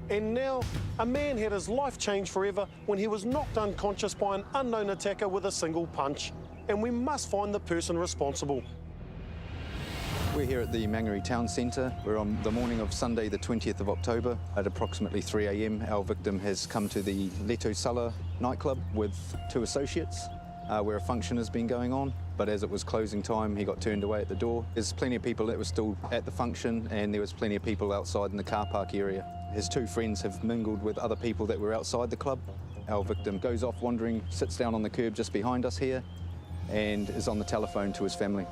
And now, a man had his life changed forever when he was knocked unconscious by an unknown attacker with a single punch. And we must find the person responsible. We're here at the Mangere town centre. We're on the morning of Sunday the 20th of October. At approximately 3 a.m, our victim has come to the Tausala nightclub with two associates where a function has been going on. But as it was closing time, he got turned away at the door. There's plenty of people that were still at the function, and there was plenty of people outside in the car park area. His two friends have mingled with other people that were outside the club. Our victim goes off wandering, sits down on the curb just behind us here, and is on the telephone to his family.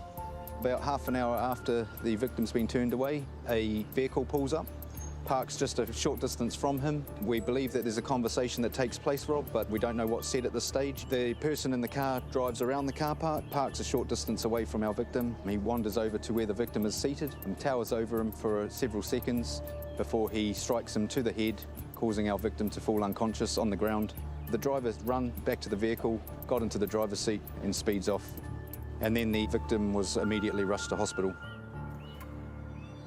About half an hour after the victim's been turned away, a vehicle pulls up, parks just a short distance from him. We believe that there's a conversation that takes place, Rob, but we don't know what's said at this stage. The person in the car drives around the car park, parks a short distance away from our victim. He wanders over to where the victim is seated and towers over him for several seconds before he strikes him to the head, causing our victim to fall unconscious on the ground. The driver's run back to the vehicle, got into the driver's seat and speeds off. And then the victim was immediately rushed to hospital.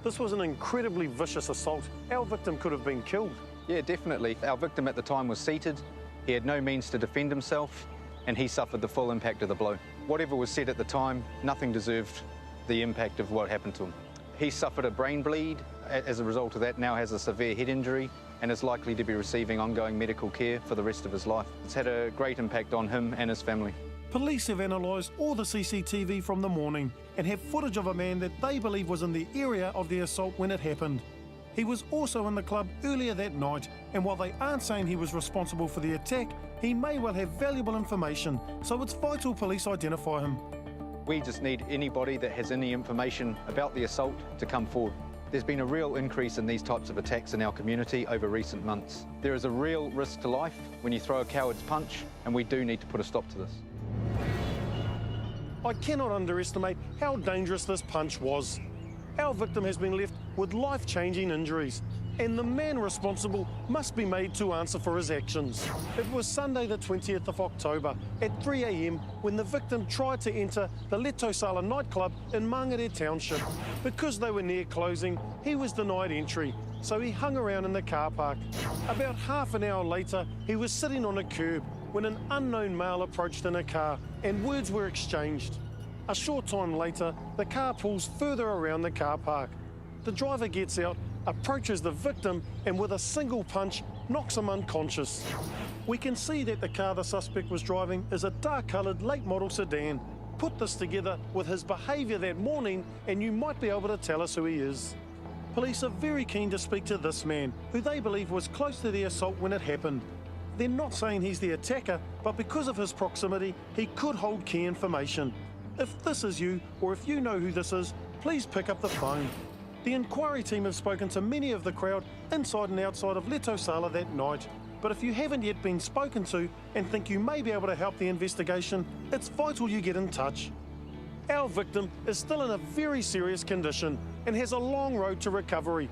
This was an incredibly vicious assault. Our victim could have been killed. Yeah, definitely. Our victim at the time was seated. He had no means to defend himself, and he suffered the full impact of the blow. Whatever was said at the time, nothing deserved the impact of what happened to him. He suffered a brain bleed. As a result of that, now has a severe head injury and is likely to be receiving ongoing medical care for the rest of his life. It's had a great impact on him and his family. Police have analysed all the CCTV from the morning and have footage of a man that they believe was in the area of the assault when it happened. He was also in the club earlier that night, and while they aren't saying he was responsible for the attack, he may well have valuable information, so it's vital police identify him. We just need anybody that has any information about the assault to come forward. There's been a real increase in these types of attacks in our community over recent months. There is a real risk to life when you throw a coward's punch, and we do need to put a stop to this. I cannot underestimate how dangerous this punch was. Our victim has been left with life-changing injuries, and the man responsible must be made to answer for his actions. It was Sunday the 20th of October at 3 a.m. when the victim tried to enter the Tausala nightclub in Mangere township. Because they were near closing, he was denied entry, so he hung around in the car park. About half an hour later, he was sitting on a curb when an unknown male approached in a car and words were exchanged. A short time later, the car pulls further around the car park. The driver gets out, approaches the victim, and with a single punch, knocks him unconscious. We can see that the car the suspect was driving is a dark-coloured late-model sedan. Put this together with his behaviour that morning and you might be able to tell us who he is. Police are very keen to speak to this man, who they believe was close to the assault when it happened. They're not saying he's the attacker, but because of his proximity, he could hold key information. If this is you, or if you know who this is, please pick up the phone. The inquiry team have spoken to many of the crowd inside and outside of Tausala that night. But if you haven't yet been spoken to and think you may be able to help the investigation, it's vital you get in touch. Our victim is still in a very serious condition and has a long road to recovery.